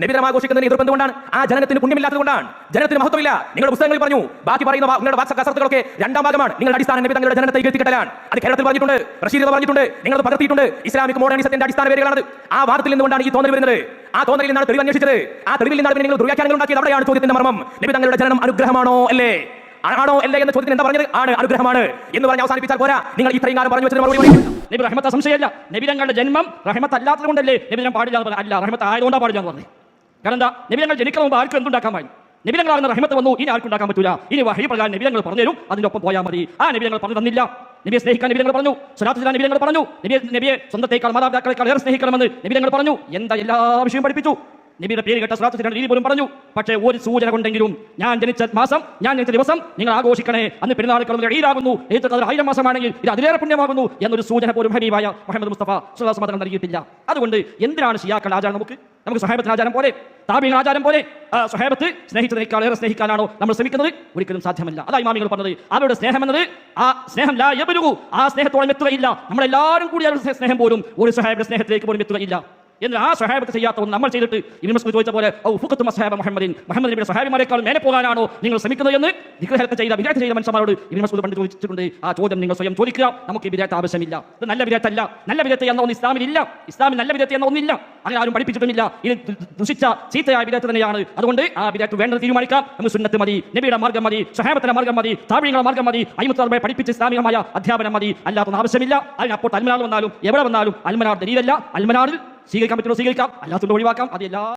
നബിദിനം ആഘോഷിക്കുന്നതിന് എതിർപ്പെന്തുകൊണ്ടാണ്? ആ ജനനത്തിന് പുണ്യമില്ലാത്തതുകൊണ്ടാണ്, ജനനത്തിന് മഹത്വമില്ല. നിങ്ങളുടെ പുസ്തകങ്ങളിൽ പറഞ്ഞു, ബാക്കി പറയുന്ന നിങ്ങളുടെ കസർത്തുകളൊക്കെ രണ്ടാം ഭാഗമാണ്. നിങ്ങളുടെ അടിസ്ഥാന നബി തങ്ങളുടെ ജനനത്തെ കെട്ടിക്കെട്ടലാണ്. അത് കേരളത്തിൽ പറഞ്ഞിട്ടുണ്ട്, റഷീദ് പറഞ്ഞിട്ടുണ്ട്, നിങ്ങളത് പകർത്തിയിട്ടുണ്ട്. ഇസ്ലാമിക് മോഡേണിസത്തിന്റെ അടിസ്ഥാന പേരുകളാണ്. ആ വാദത്തിൽ നിന്നുകൊണ്ടാണ് ഈ തോന്നൽ വരുന്നത്. ആ തോന്നലിൽ നിന്നാണ് തെളിവ് അന്വേഷിച്ചത്. ആ തെളിവിൽ നിന്നാണ് നിങ്ങൾ ദുർവ്യാഖ്യാനങ്ങൾ ഉണ്ടാക്കിയത്. അവിടെയാണ് ചോദ്യത്തിന്റെ മർമ്മം. നബി തങ്ങളുടെ ജനനം അനുഗ്രഹമാണോ അല്ലേ? ആണോ അല്ലേ എന്ന ചോദ്യത്തിന് എന്താ പറഞ്ഞത്? ആണ്, അനുഗ്രഹമാണ് എന്ന് പറഞ്ഞ് അവസാനിപ്പിച്ചാൽ പോരാ. നിങ്ങൾ ഇത്രയും കാലം പറഞ്ഞു വെച്ചത് മറുപടി നബി റഹ്മത്ത് സംശയമല്ല. നബിതങ്ങളുടെ ജന്മം റഹ്മത്ത് അല്ലാത്തത് കൊണ്ടല്ലേ നബിദിനം പാടില്ല എന്ന് പറഞ്ഞു? അല്ല, റഹ്മത്ത് ആയതുകൊണ്ടാണ് പാടില്ല എന്ന് പറഞ്ഞു. കാരണം എന്താ? നബിതങ്ങൾ ജനിക്കുന്ന മുമ്പ് ആർക്കും എന്തുണ്ടാക്കാൻ പാടില്ല. നബിതങ്ങളാകുന്ന റഹ്മത്ത് വന്നു, ഇനി ആർക്കും ഉണ്ടാക്കാൻ പറ്റില്ല. ഇനി വഹി പ്രകാരം നബിതങ്ങൾ പറഞ്ഞുതരും, അതിന്റെ ഒപ്പം പോയാൽ മതി. ആ നബിതങ്ങൾ പറഞ്ഞു തന്നില്ല. നബിയെ സ്നേഹിക്കാൻ നബിതങ്ങൾ പറഞ്ഞു, സ്വലാത്ത് ചൊല്ലാൻ നബിതങ്ങൾ പറഞ്ഞു, നബിയെ സ്വന്തത്തേക്കാൾ മാതാപിതാക്കളെക്കാൾ ഏറെ സ്നേഹിക്കണമെന്ന് നബിതങ്ങൾ പറഞ്ഞു. എന്താ എല്ലാ വിഷയവും പഠിപ്പിച്ചു. നബിയുടെ പേര് കേട്ട സ്വലാത്ത് ചൊല്ലാൻ രീതി പോലും പറഞ്ഞു. പക്ഷേ ഒരു സൂചന കൊണ്ടെങ്കിലും, ഞാൻ ജനിച്ച മാസം, ഞാൻ ജനിച്ച ദിവസം നിങ്ങൾ ആഘോഷിക്കണേ, അന്ന് പെരുന്നാൾ ഈദാകുന്നു, അത് 1000 മാസമാണെങ്കിൽ ഇത് അതിലേറെ പുണ്യമാകുന്നു എന്നൊരു സൂചന പോലും ഹബീബായ മുഹമ്മദ് മുസ്തഫ സ്വല്ലല്ലാഹു അലൈഹി വസല്ലം നൽകിയിട്ടില്ല. അതുകൊണ്ട് എന്തിനാണ് ഷിയാക്കളുടെ ആചാരം? നമുക്ക് സ്വഹാബത്തിന്റെ ആചാരം പോലെ, താബീഈങ്ങളുടെ ആചാരം പോലെ സ്വഹാബത്ത് സ്നേഹിച്ചതിനേക്കാൾ ഏറെ സ്നേഹിക്കാനാണോ നമ്മൾ ശ്രമിക്കുന്നത്? ഒരിക്കലും സാധ്യമല്ല. അതാ ഇമാമികൾ പറഞ്ഞത്, അവരുടെ സ്നേഹം എന്നത് ആ സ്നേഹം ലാ യബ്ലുഗു, ആ സ്നേഹത്തോളം എത്തുകയില്ല. നമ്മളെല്ലാവരും കൂടി അവരുടെ സ്നേഹം പോലും ഒരു സ്വഹാബിയുടെ സ്നേഹത്തിലേക്ക് പോലും എത്തുകയില്ല. എന്ന് ആ സ്വഹാബത്ത് ചെയ്യാത്ത ഒന്ന് നമ്മൾ ചെയ്തിട്ട് ഇബ്നു മസ്ഊദ് ചോദിച്ച പോലെ മുഹമ്മദ് നബിയുടെ സ്വഹാബിമാരെക്കാൾ മേലെ പോകാനാണോ നിങ്ങൾ ശ്രമിക്കുന്നത് എന്ന് വിഗ്രഹത്തെ ചെയ്ത മനുഷ്യന്മാരോട് ഇബ്നു മസ്ഊദ് പണ്ട് ചോദിച്ചിട്ടുണ്ട്. ആ ചോദ്യം നിങ്ങൾ സ്വയം ചോദിക്കുക. നമുക്ക് ഈ വിദഗ്ധ ആവശ്യമില്ല. ഇത് നല്ല വിദഗ്ധല്ല. നല്ല വിദഗ്ധ എന്ന ഒന്ന് ഇസ്ലാമിലില്ല. ഇസ്ലാമിൽ നല്ല വിദഗ്ധ എന്ന ഒന്നില്ല. അങ്ങനെ ആരും പഠിപ്പിച്ചിട്ടുമില്ല. ഇത് ദുഷിച്ച ചീത്തയായ വിദഗ്ധ തന്നെയാണ്. അതുകൊണ്ട് ആ വിദഗ്ധ വേണ്ടത് തീരുമാനിക്കാം. നമുക്ക് സുന്നത്ത് മതി, നബിയുടെ മാർഗ്ഗം മതി, സ്വഹാബത്തിന്റെ മാർഗ്ഗം മതി, താബീഈങ്ങളുടെ മാർഗ്ഗം മതി, അയ്മുത്താബിയെ പഠിപ്പിച്ച ഇസ്ലാമികമായ അധ്യാപനം മതി. അല്ലാത്തൊന്നും ആവശ്യമില്ല. അതിനപ്പോൾ അൽമനാർ വന്നാലും എവിടെ വന്നാലും അൽമനാർ ദലീലല്ല. അൽമനാറിൽ സ്വീകരിക്കാൻ പറ്റുമോ സ്വീകരിക്കാം, അല്ലാത്തത് ഒഴിവാക്കാം. അത് എല്ലാ